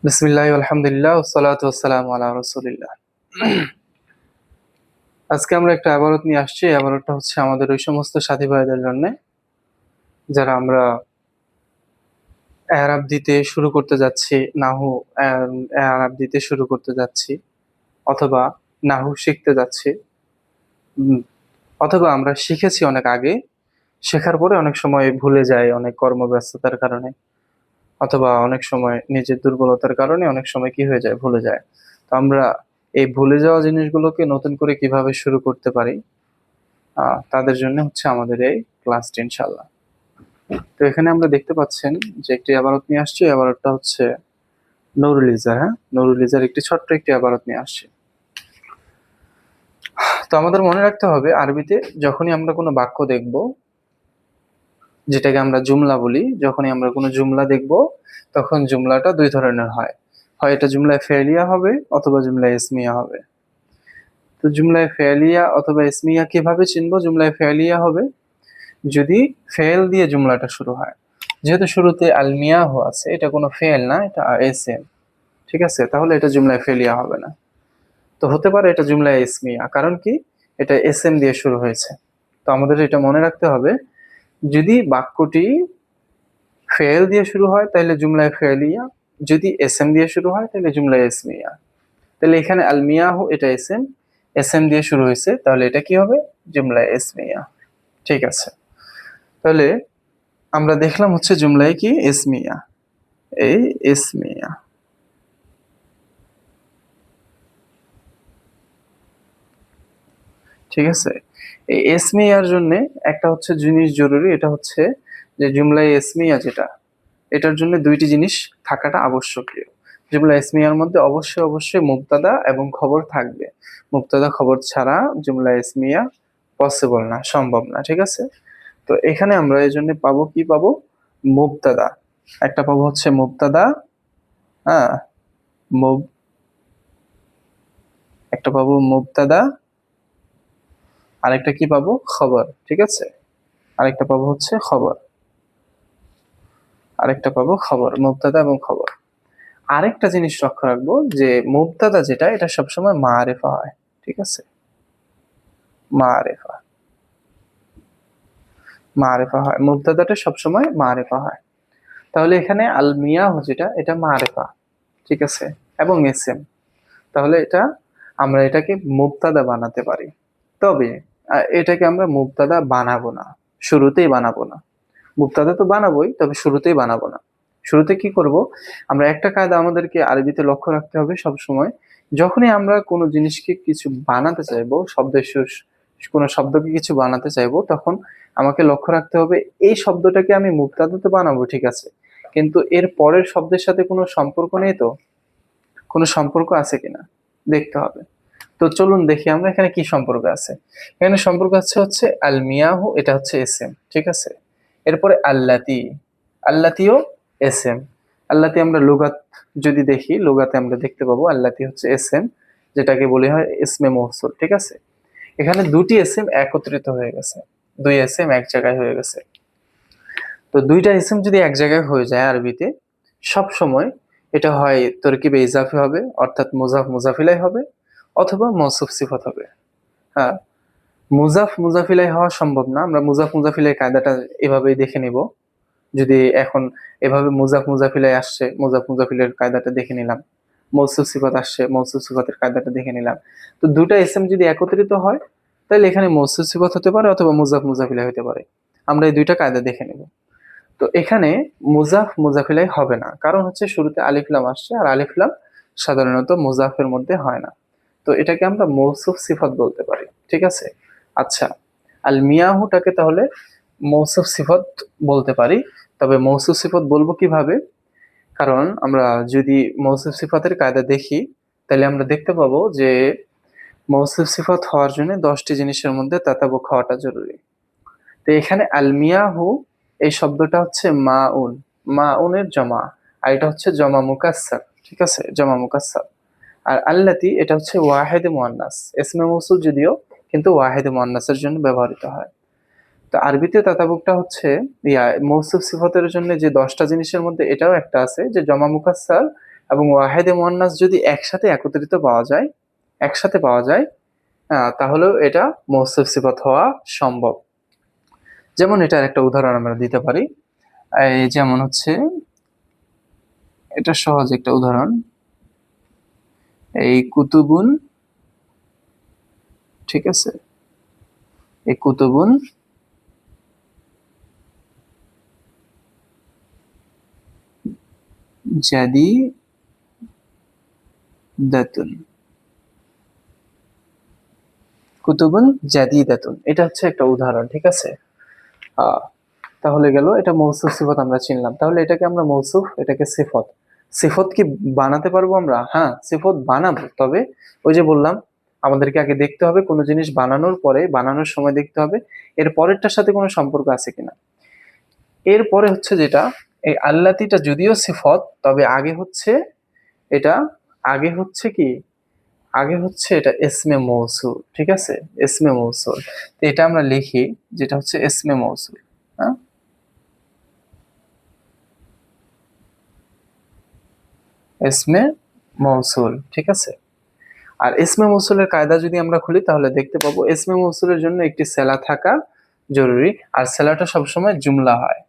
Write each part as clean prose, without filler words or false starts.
বিসমিল্লাহি আলহামদুলিল্লাহ ওয়াসসালাতু ওয়াসসালামু আলা রাসূলিল্লাহ। আজকে আমরা একটা ইবারত নিয়ে আসছি। এই ইবারতটা হচ্ছে আমাদের ওই সমস্ত সাথী ভাইদের জন্য যারা আমরা i'রাব দিতে শুরু করতে যাচ্ছি, নাহু i'রাব দিতে শুরু করতে যাচ্ছি, অথবা নাহু শিখতে যাচ্ছি, উম, অথবা আমরা শিখেছি অনেক আগে, শেখার পরে অনেক সময় ভুলে যাই অনেক কর্মব্যস্ততার কারণে, অথবা অনেক সময় নিজের দুর্বলতার কারণে অনেক সময় কি হয়ে যায়, ভুলে যায়। তো আমরা এই ভুলে যাওয়া জিনিসগুলোকে নতুন করে কিভাবে শুরু করতে পারি, তাদের জন্য হচ্ছে আমাদের এই ক্লাসটি ইনশাআল্লাহ। তো এখানে আমরা দেখতে পাচ্ছেন যে একটি ইবারত নিয়ে আসছি। ইবারতটা হচ্ছে নুরুল ইজার। হ্যাঁ, নুরুল ইজার একটি ছোট্ট একটি ইবারত নিয়ে আসছি। তো আমাদের মনে রাখতে হবে, আরবিতে যখনই আমরা কোনো বাক্য দেখব, যেটাকে আমরা জুমলা বলি, যখনই আমরা কোনো জুমলা দেখব, তখন জুমলাটা দুই ধরনের হয়। হয় এটা জুমলায় ফেলিয়া হবে, অথবা জুমলায় ইসমিয়া হবে। তো জুমলায় ফেলিয়া অথবা ইসমিয়া কিভাবে চিনবো? জুমলায় ফেলিয়া হবে যদি ফেল দিয়ে জুমলাটা শুরু হয়। যেহেতু শুরুতে আল মিয়াহু আছে, এটা কোনো ফেল না, এটা এসএম। ঠিক আছে, তাহলে এটা জুমলায় ফেলিয়া হবে না। তো হতে পারে এটা জুমলায় ইসমিয়া, কারণ কি? এটা এসএম দিয়ে শুরু হয়েছে। তো আমাদের এটা মনে রাখতে হবে, যদি বাক্যটি ফেল দিয়ে শুরু হয় তাহলে জুমলায় ফেলিয়া, যদি এসএম দিয়ে শুরু হয় তাহলে জুমলায় ইসমিয়া। তাহলে এখানে আল মিয়াহু এটা এসএম, এসএম দিয়ে শুরু হয়েছে, তাহলে এটা কি হবে? জুমলায় ইসমিয়া। ঠিক আছে, তাহলে আমরা দেখলাম হচ্ছে জুমলায় কি ইসমিয়া, এই ইসমিয়া। ঠিক আছে, এই ইসমিয়ার জন্য একটা হচ্ছে জিনিস জরুরি, এটা হচ্ছে যে জুমলায় ইসমিয়া যেটা, এটার জন্য দুইটি জিনিস থাকাটা আবশ্যকীয়। জুমলা ইসমিয়ার মধ্যে অবশ্যই অবশ্যই মুবতাদা এবং খবর থাকবে। মুবতাদা খবর ছাড়া জুমলা ইসমিয়া পসিবল না, সম্ভব না। ঠিক আছে, তো এখানে আমরা এই জন্য পাবো কি? পাবো মুবতাদা, একটা পাবো হচ্ছে মুবতাদা। হ্যাঁ, মুব একটা পাবো মুবতাদা, আরেকটা কি পাবো? খবর। ঠিক আছে, আরেকটা পাবো হচ্ছে খবর, আরেকটা পাবো খবর, মুবতাদা এবং খবর। আরেকটা জিনিস লক্ষ্য রাখবো যে মুবতাদা যেটা, এটা সবসময় মারেফা হয়। ঠিক আছে, মারেফা, মারেফা হয়, মুবতাদাটা সবসময় মারেফা হয়। তাহলে এখানে আল মিয়াহ যেটা, এটা মারেফা। ঠিক আছে, এবং এসএম। তাহলে এটা আমরা এটাকে মুবতাদা বানাতে পারি। তবে এটাকে আমরা মুবতাদা বানাবো না, শুরুতেই বানাবো না। মুবতাদা তো বানাবোই, তবে শুরুতেই বানাবো না। শুরুতে কি করব? আমরা একটা কায়দা আমাদেরকে আরবিতে লক্ষ্য রাখতে হবে সব সময়। যখনই আমরা কোনো জিনিসকে কিছু বানাতে চাইবো, কোনো শব্দকে কিছু বানাতে চাইবো, তখন আমাকে লক্ষ্য রাখতে হবে এই শব্দটাকে আমি মুবতাদাতে বানাবো, ঠিক আছে, কিন্তু এর পরের শব্দের সাথে কোনো সম্পর্ক নেই তো, কোনো সম্পর্ক আছে কিনা দেখতে হবে। তো চলুন দেখি আমরা এখানে কি সম্পর্ক আছে। এখানে সম্পর্ক আছে হচ্ছে আল মিয়াহু, এটা হচ্ছে এসএম। ঠিক আছে, এরপরে আল্লাতি, আল্লাতিও এসএম। আল্লাতি আমরা লুগাত যদি দেখি, লুগাতে আমরা দেখতে পাবো আল্লাতি হচ্ছে এসএম, যেটাকে বলি হয় ইসমে মৌসুল। ঠিক আছে, এখানে দুটি এসএম একত্রিত হয়ে গেছে, দুই এসএম এক জায়গায় হয়ে গেছে। তো দুইটা এসএম যদি এক জায়গায় হয়ে যায় আরবিতে, সব সময় এটা হয় তরকিবে ইজাফি হবে, অর্থাৎ মুজাফ মুজাফিলাই হবে, অথবা মৌসুফ সিফত হবে। হ্যাঁ, মুজাফ মুজাফিলাই হওয়া সম্ভব না। আমরা মুজাফ মুজাফিলাই কায়দাটা এভাবেই দেখে নিব। যদি এখন এভাবে মুজাফ মুজাফিলাই আসছে, মুজাফ মুজাফিলের কায়দাটা দেখে নিলাম। মৌসুফ সিফত আসছে, মৌসুফ সিফতের কায়দাটা দেখে নিলাম। তো দুটা এসএম যদি একত্রিত হয়, তাহলে এখানে মৌসুফ সিফত হতে পারে অথবা মুজাফ মুজাফিলাই হতে পারে। আমরা এই দুইটা কায়দা দেখে নিব। তো এখানে মুজাফ মুজাফিলাই হবে না, কারণ হচ্ছে শুরুতে আলিফ লাম আসছে, আর আলিফ লাম সাধারণত মুজাফের মধ্যে হয় না। তো এটাকে আমরা মৌসুফ সিফত বলতে পারি। ঠিক আছে, আচ্ছা, আল মিয়াহুটাকে তাহলে মৌসুফ সিফত বলতে পারি। তবে মৌসুফ সিফত বলবো কিভাবে? কারণ আমরা যদি মৌসুফ সিফাতের কায়দা দেখি, তাহলে আমরা দেখতে পাবো যে মৌসুফ সিফত হওয়ার জন্য 10টি জিনিসের মধ্যে তাতাবুক হওয়াটা জরুরি। তো এখানে আল মিয়াহু, এই শব্দটা হচ্ছে মাউন, মাউনের জমা, আর এটা হচ্ছে জমা মুকাসসার। ঠিক আছে, জমা মুকাসসার। আর আল্লাতি, এটা হচ্ছে ওয়াহেদে মুয়ান্নাস, ইসমে মৌসুল যদিও, কিন্তু ওয়াহেদে মুয়ান্নাসের জন্য ব্যবহৃত হয়। তো আরবিতে তাতাবুকটা হচ্ছে মৌসুফ সিফতের জন্য যে 10টা জিনিসের মধ্যে এটাও একটা আছে, যে জমা মুকাসসার এবং ওয়াহেদে মুয়ান্নাস যদি একসাথে পাওয়া যায় তাহলেও এটা মৌসুফ সিফাত হওয়া সম্ভব। যেমন এটার একটা উদাহরণ আমরা দিতে পারি, এই যেমন হচ্ছে এটা সহজ একটা উদাহরণ, এই কুতুবুন, ঠিক আছে, এই কুতুবুন জাদিদাতুন, কুতুবুন জাদিদাতুন, এটা হচ্ছে একটা উদাহরণ, ঠিক আছে। তাহলে গেল এটা মৌসুফ সিফত আমরা চিনলাম। তাহলে এটাকে আমরা মৌসুফ, এটাকে সিফত। সিফত কি বানাতে পারবো আমরা? হ্যাঁ, সিফত বানাবো, তবে ওই যে বললাম আমাদেরকে আগে দেখতে হবে কোনো জিনিস বানানোর সময় দেখতে হবে এর পরেরটার সাথে কোনো সম্পর্ক আছে কিনা। এরপরে হচ্ছে যেটা, এই আল্লাতিটা যদিও সিফত, তবে এটা আগে হচ্ছে এটা ইসমে মৌসুল, ঠিক আছে, ইসমে মৌসুল। তো এটা আমরা লিখি যেটা হচ্ছে ইসমে মৌসুল। হ্যাঁ, ইসমে মৌসুল, ঠিক আছে। আর ইসমে মৌসুলের কায়দা যদি আমরা খুলি তাহলে দেখতে পাবো ইসমে মৌসুলের জন্য একটি সেলা থাকা জরুরি, আর সেলাটা সবসময় জুমলা হয়।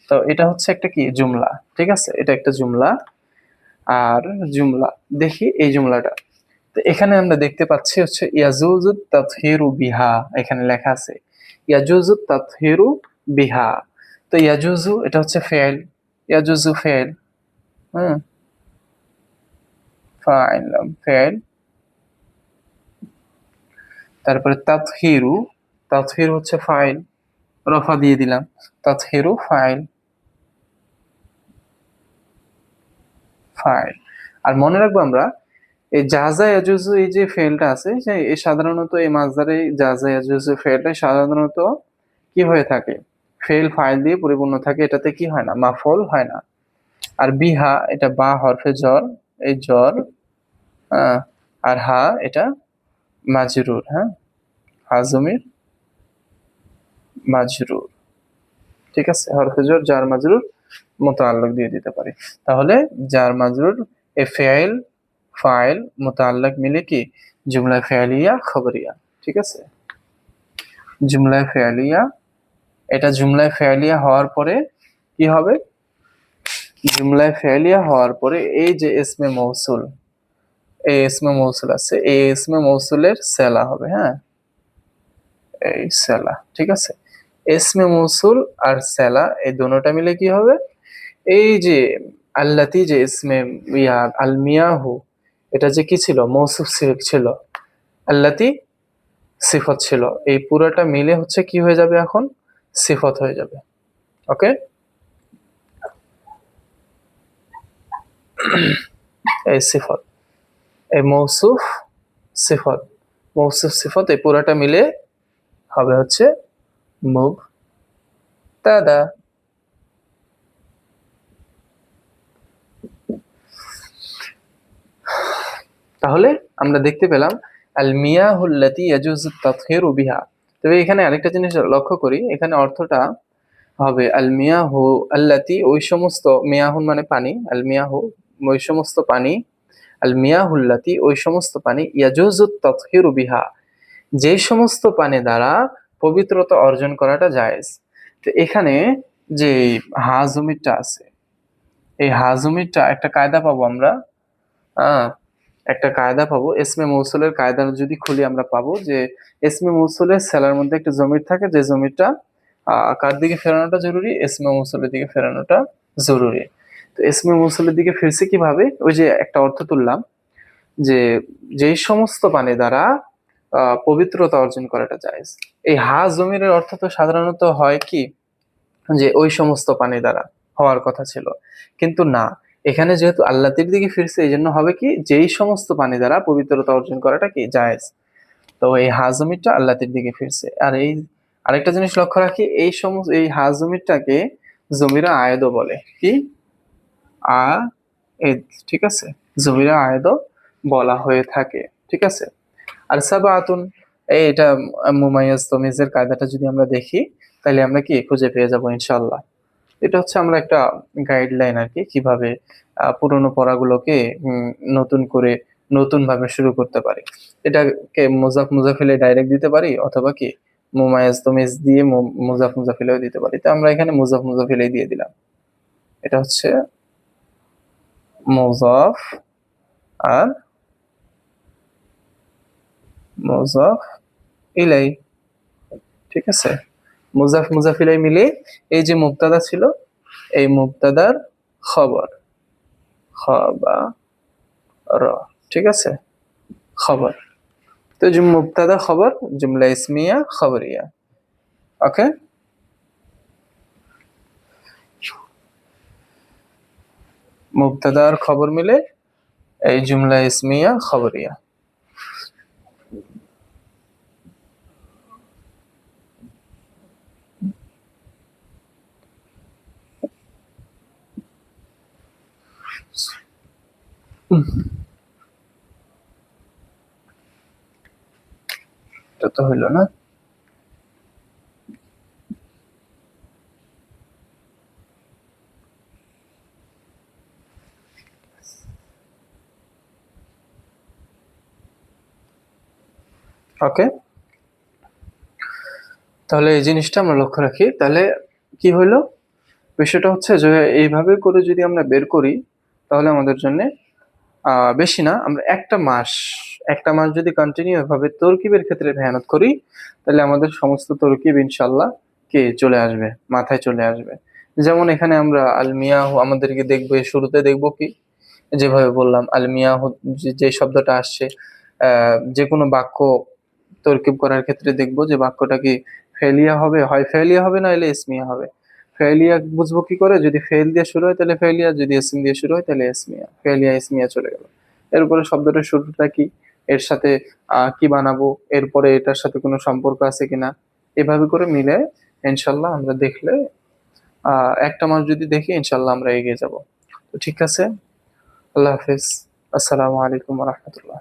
তো এটা হচ্ছে একটা কি জুমলা, ঠিক আছে, এটা একটা জুমলা। আর জুমলা দেখি এই জুমলাটা, তো এখানে আমরা দেখতে পাচ্ছি হচ্ছে ইয়াজুজু তাতহিরু বিহা, এখানে লেখা আছে ইয়াজুজু তাতহিরু বিহা। তো ইয়াজুজু এটা হচ্ছে ফেল, ইয়াজুজু ফেল, হুম, ফাইল ফেল। তারপরে তাতহিরু, তাতহির হচ্ছে ফাইল, রফা দিয়ে দিলাম, তাতহিরু ফাইল, ফাইল। আর মনে রাখবো আমরা এই জাজা ইয়াজুজু, এই যে ফেলটা আছে, এই সাধারণত এই মাসদারে জাজা ইয়াজুজু ফেলটা সাধারণত কি হয়ে থাকে, ফেল ফাইল দিয়ে পরিপূর্ণ থাকে, এটাতে কি হয় না, মাফল হয় না। আর বিহা এটা বা হরফে জ্বর, এই জ্বর, আর হা এটা মাজরুর, হ্যাঁ, হাজমির মাজরুর, ঠিক আছে, হরফে জ্বর জার মাজরুর মুতাআল্লিক দিয়ে দিতে পারি। তাহলে জার মাজরুর এ ফেল ফাইল মুতাআল্লিক মিলে কি জুমলা ফেলিয়া খবরিয়া, ঠিক আছে, জুমলা ফেলিয়া। এটা জুমলা ফেলিয়া হওয়ার পরে কি হবে, জুমলা ফেলিয়া হওয়ার পরে এই যে ইসমে মৌসুল, এই ইসমে মৌসুল আছে, এই ইসমে মৌসুলের সেলা হবে, হ্যাঁ, এই সেলা, ঠিক আছে। ইসমে মৌসুল আর সেলা এই দুটোটা মিলে কি হবে, এই যে আল্লাতি যে ইসমে আল মিয়াহু, এটা যে কি ছিল, মৌসুফ ছিল, আল্লাতি সিফত ছিল, এই পুরোটা মিলে হচ্ছে কি হয়ে যাবে, এখন সিফত হয়ে যাবে। ওকে, এই সিফত, এই মৌসুফ সিফত এই পুরোটা মিলে হবে হচ্ছে মুবতাদা। তাহলে আমরা দেখতে পেলাম আল মিয়াহুল্লাতি ইয়াজুজু তাতহিরু বিহা। তবে এখানে আরেকটা জিনিস লক্ষ্য করি, এখানে অর্থটা হবে আল মিয়াহু আল্লাতি, ওই সমস্ত, মিয়াহুন মানে পানি, আল মিয়াহু ওই সমস্ত পানি, আল মিয়াহুল্লাতি ওই সমস্ত পানি, ইয়াজুজু তাতহিরু বিহা যে সমস্ত পানি দ্বারা পবিত্রতা অর্জন করাটা জায়েজ। তো এখানে যে হাজমিরটা আছে, এই হাজমিরটা একটা কায়দা পাবো আমরা, একটা কায়দা পাবো ইসমে মৌসুলের কায়দা যদি খুলি আমরা পাবো যে ইসমে মৌসুলের সেলার মধ্যে একটা জমির থাকে, যে জমিটা কার দিকে ফেরানোটা জরুরি, ইসমে মৌসুলের দিকে ফেরানোটা জরুরি। তো ইসমে মৌসুলের দিকে ফিরছে কিভাবে, ওই যে একটা অর্থ তুললাম যে যেই সমস্ত পানি দ্বারা পবিত্রতা অর্জন করাটা জায়েজ। এই হা জমিরের অর্থ তো সাধারণত হয় কি যে ওই সমস্ত পানি দ্বারা হওয়ার কথা ছিল, কিন্তু না, এখানে যেহেতু আল্লাহর দিকে ফিরছে এই জন্য হবে কি যেই সমস্ত পানি দ্বারা পবিত্রতা অর্জন করাটা কি জায়েজ। তো এই হাজমিরটা আল্লাহর দিকে ফিরছে। আর এই আরেকটা জিনিস লক্ষ্য রাখি, এই হাজমিরটাকে জমিরা আয়েদও বলে, কি আ এদ, ঠিক আছে, জমিরা আয়েদও বলা হয়ে থাকে, ঠিক আছে। আর সাবাতুন, এটা মুমাইয়াজ তমিজের কায়দাটা যদি আমরা দেখি তাহলে আমরা কি খুঁজে পেয়ে যাবো ইনশাআল্লাহ। এটা হচ্ছে আমরা একটা গাইডলাইন আর কি, কিভাবে পুরোনো পড়াগুলোকে নতুন করে নতুন ভাবে শুরু করতে পারি। এটাকে মুজাফ মুজাফিলে ডাইরেক্ট দিতে পারি, অথবা কি মুমায়াজ তমিজ দিয়ে মুজাফ মুজাফিলেও দিতে পারি। তো আমরা এখানে মুজাফ মুজাফিলে দিয়ে দিলাম। এটা হচ্ছে মুজাফ আর মুজাফ ইলাই, ঠিক আছে। মুজাফ মুজাফ ইলাই মিলে এই যে মুবতাদা ছিল, এই মুবতাদার খবর, খবর, ঠিক আছে, খবর। তো যে মুবতাদা খবর জুমলা ইসমিয়া খবরিয়া। ওকে, মুবতাদা আর খবর মিলে এই জুমলা ইসমিয়া খবরিয়া। এটা তো হইলো না। ওকে, তাহলে এই জিনিসটা আমরা লক্ষ্য রাখি। তাহলে কি হইলো, বিষয়টা হচ্ছে যে এইভাবে করে যদি আমরা বের করি, তাহলে আমাদের জন্য বেশি না, আমরা একটা মাস যদি কন্টিনিউ এভাবে তরকিবের ক্ষেত্রে মেহনত করি, তাহলে আমাদের সমস্ত তরকিব ইনশাল্লাহ কে চলে আসবে, মাথায় চলে আসবে। যেমন এখানে আমরা আল মিয়াহু আমাদেরকে দেখবো, শুরুতে দেখবো কি, যেভাবে বললাম আল মিয়াহু, যে শব্দটা আসছে যে কোনো বাক্য তরকিব করার ক্ষেত্রে দেখবো যে বাক্যটা কি ফেলিয়া হবে, হয় ফেলিয়া হবে, না এলে ইসমিয়া হবে। ফেলিয়া বুঝবো কি করে, যদি ফেল দিয়ে শুরু হয় তাহলে ফেলিয়া, যদি ইসম দিয়ে শুরু হয় তাহলে ইসমিয়া, ফেলিয়া ইসমিয়া চলে গেল। এরপরে শব্দটার শুরুটা কি, এর সাথে কি বানাবো, এরপরে এটার সাথে কোনো সম্পর্ক আছে কিনা, এভাবে করে মিলে ইনশাল্লাহ আমরা দেখলে একটা মাস যদি দেখি ইনশাল্লাহ আমরা এগিয়ে যাব। তো ঠিক আছে, আল্লাহ হাফিজ, আসসালামু আলাইকুম রহমতুল্লাহ।